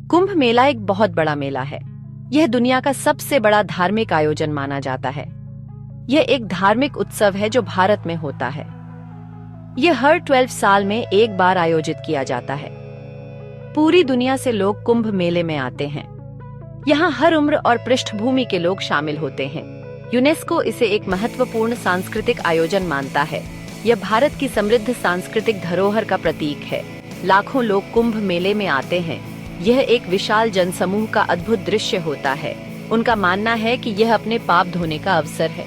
कुंभ मेला एक बहुत बड़ा मेला है। यह दुनिया का सबसे बड़ा धार्मिक आयोजन माना जाता है। यह एक धार्मिक उत्सव है जो भारत में होता है। यह हर 12 साल में एक बार आयोजित किया जाता है। पूरी दुनिया से लोग कुंभ मेले में आते हैं। यहाँ हर उम्र और पृष्ठभूमि के लोग शामिल होते हैं। यूनेस्को इसे एक महत्वपूर्ण सांस्कृतिक आयोजन मानता है। यह भारत की समृद्ध सांस्कृतिक धरोहर का प्रतीक है। लाखों लोग कुंभ मेले में आते हैं। यह एक विशाल जनसमूह का अद्भुत दृश्य होता है। उनका मानना है कि यह अपने पाप धोने का अवसर है।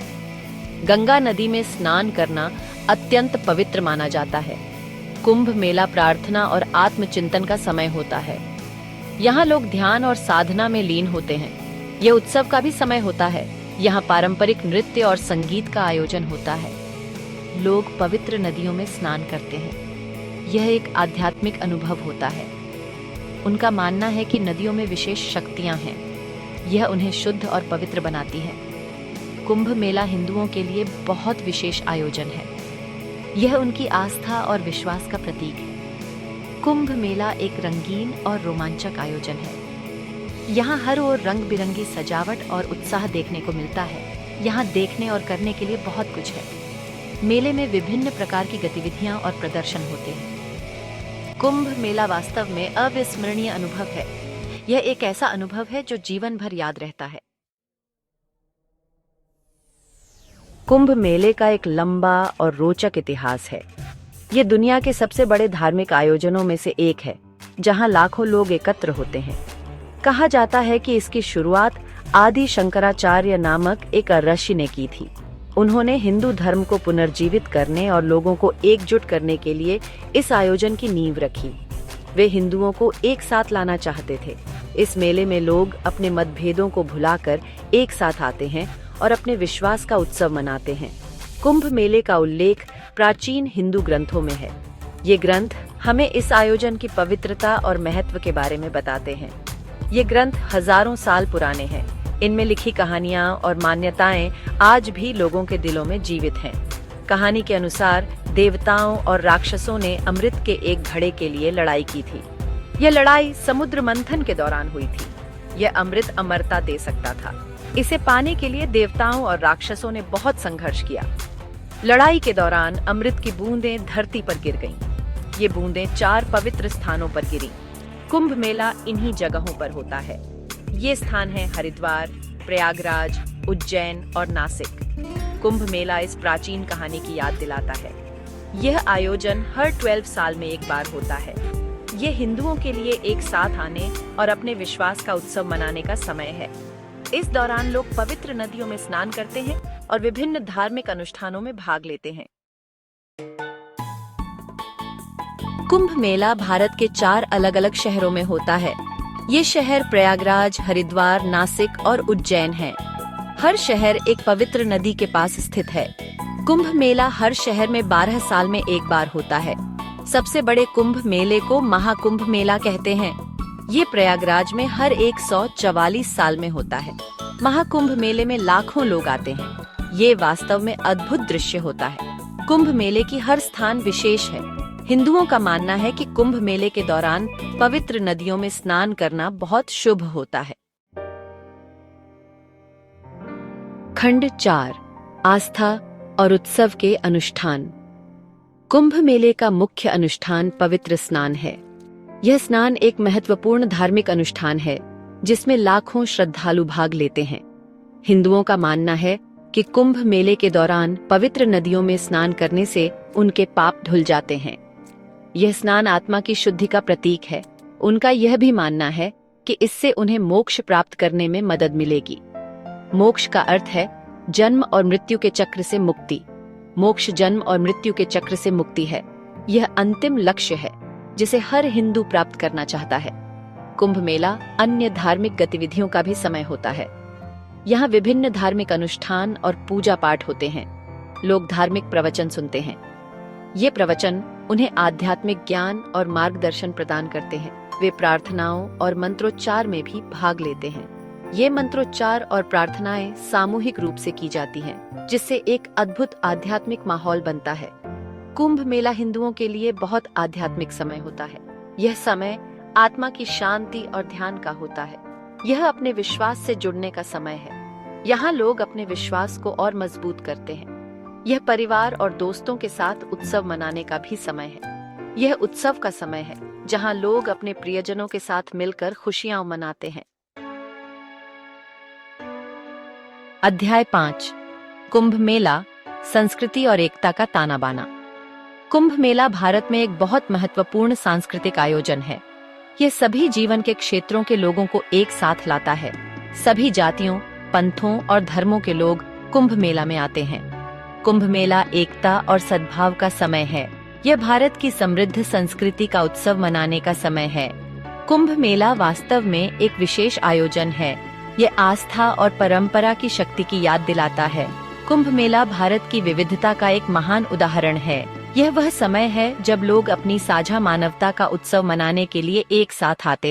गंगा नदी में स्नान करना अत्यंत पवित्र माना जाता है। कुंभ मेला प्रार्थना और आत्मचिंतन का समय होता है। यहाँ लोग ध्यान और साधना में लीन होते हैं। यह उत्सव का भी समय होता है। यहाँ पारंपरिक नृत्य और संगीत का आयोजन होता है। लोग पवित्र नदियों में स्नान करते हैं। यह एक आध्यात्मिक अनुभव होता है। उनका मानना है कि नदियों में विशेष शक्तियां हैं। यह उन्हें शुद्ध और पवित्र बनाती है। कुंभ मेला हिंदुओं के लिए बहुत विशेष आयोजन है। यह उनकी आस्था और विश्वास का प्रतीक है। कुंभ मेला एक रंगीन और रोमांचक आयोजन है। यहाँ हर ओर रंग बिरंगी सजावट और उत्साह देखने को मिलता है। यहाँ देखने और करने के लिए बहुत कुछ है। मेले में विभिन्न प्रकार की गतिविधियां और प्रदर्शन होते हैं। कुंभ मेला वास्तव में अविस्मरणीय अनुभव है। यह एक ऐसा अनुभव है जो जीवन भर याद रहता है। कुंभ मेले का एक लंबा और रोचक इतिहास है। ये दुनिया के सबसे बड़े धार्मिक आयोजनों में से एक है, जहां लाखों लोग एकत्र होते हैं। कहा जाता है कि इसकी शुरुआत आदि शंकराचार्य नामक एक ऋषि ने की थी। उन्होंने हिंदू धर्म को पुनर्जीवित करने और लोगों को एकजुट करने के लिए इस आयोजन की नींव रखी। वे हिंदुओं को एक साथ लाना चाहते थे। इस मेले में लोग अपने मतभेदों को भुलाकर एक साथ आते हैं और अपने विश्वास का उत्सव मनाते हैं। कुंभ मेले का उल्लेख प्राचीन हिंदू ग्रंथों में है। ये ग्रंथ हमें इस आयोजन की पवित्रता और महत्व के बारे में बताते हैं। ये ग्रंथ हजारों साल पुराने हैं। इनमें लिखी कहानियां और मान्यताएं आज भी लोगों के दिलों में जीवित हैं। कहानी के अनुसार देवताओं और राक्षसों ने अमृत के एक घड़े के लिए लड़ाई की थी। यह लड़ाई समुद्र मंथन के दौरान हुई थी। यह अमृत अमरता दे सकता था। इसे पाने के लिए देवताओं और राक्षसों ने बहुत संघर्ष किया। लड़ाई के दौरान अमृत की बूंदें धरती पर गिर गईं। ये बूंदें 4 पवित्र स्थानों पर गिरी। कुंभ मेला इन्हीं जगहों पर होता है। ये स्थान है हरिद्वार, प्रयागराज, उज्जैन और नासिक। कुंभ मेला इस प्राचीन कहानी की याद दिलाता है। यह आयोजन हर 12 साल में एक बार होता है। ये हिंदुओं के लिए एक साथ आने और अपने विश्वास का उत्सव मनाने का समय है। इस दौरान लोग पवित्र नदियों में स्नान करते हैं और विभिन्न धार्मिक अनुष्ठानों में भाग लेते हैं। कुंभ मेला भारत के 4 अलग-अलग शहरों में होता है। ये शहर प्रयागराज, हरिद्वार, नासिक और उज्जैन हैं। हर शहर एक पवित्र नदी के पास स्थित है। कुंभ मेला हर शहर में 12 साल में एक बार होता है। सबसे बड़े कुंभ मेले को महाकुंभ मेला कहते हैं। ये प्रयागराज में हर 144 साल में होता है। महाकुंभ मेले में लाखों लोग आते हैं। ये वास्तव में अद्भुत दृश्य होता है। कुंभ मेले की हर स्थान विशेष है। हिंदुओं का मानना है कि कुंभ मेले के दौरान पवित्र नदियों में स्नान करना बहुत शुभ होता है। खंड 4 आस्था और उत्सव के अनुष्ठान। कुंभ मेले का मुख्य अनुष्ठान पवित्र स्नान है। यह स्नान एक महत्वपूर्ण धार्मिक अनुष्ठान है जिसमें लाखों श्रद्धालु भाग लेते हैं। हिंदुओं का मानना है कि कुंभ मेले के दौरान पवित्र नदियों में स्नान करने से उनके पाप धुल जाते हैं। यह स्नान आत्मा की शुद्धि का प्रतीक है। उनका यह भी मानना है कि इससे उन्हें मोक्ष प्राप्त करने में मदद मिलेगी। मोक्ष का अर्थ है जन्म और मृत्यु के चक्र से मुक्ति। मोक्ष जन्म और मृत्यु के चक्र से मुक्ति है। यह अंतिम लक्ष्य है जिसे हर हिंदू प्राप्त करना चाहता है। कुंभ मेला अन्य धार्मिक गतिविधियों का भी समय होता है। यहाँ विभिन्न धार्मिक अनुष्ठान और पूजा पाठ होते हैं। लोग धार्मिक प्रवचन सुनते हैं। ये प्रवचन उन्हें आध्यात्मिक ज्ञान और मार्गदर्शन प्रदान करते हैं। वे प्रार्थनाओं और मंत्रोच्चार में भी भाग लेते हैं। ये मंत्रोच्चार और प्रार्थनाएं सामूहिक रूप से की जाती हैं, जिससे एक अद्भुत आध्यात्मिक माहौल बनता है। कुंभ मेला हिंदुओं के लिए बहुत आध्यात्मिक समय होता है। यह समय आत्मा की शांति और ध्यान का होता है। यह अपने विश्वास से जुड़ने का समय है। यहाँ लोग अपने विश्वास को और मजबूत करते हैं। यह परिवार और दोस्तों के साथ उत्सव मनाने का भी समय है। यह उत्सव का समय है जहाँ लोग अपने प्रियजनों के साथ मिलकर खुशियां मनाते हैं। अध्याय 5 कुंभ मेला, संस्कृति और एकता का ताना बाना। कुंभ मेला भारत में एक बहुत महत्वपूर्ण सांस्कृतिक आयोजन है। यह सभी जीवन के क्षेत्रों के लोगों को एक साथ लाता है। सभी जातियों, पंथों और धर्मों के लोग कुंभ मेला में आते हैं। कुंभ मेला एकता और सद्भाव का समय है। यह भारत की समृद्ध संस्कृति का उत्सव मनाने का समय है। कुंभ मेला वास्तव में एक विशेष आयोजन है। यह आस्था और परंपरा की शक्ति की याद दिलाता है। कुंभ मेला भारत की विविधता का एक महान उदाहरण है। यह वह समय है जब लोग अपनी साझा मानवता का उत्सव मनाने के लिए एक साथ आते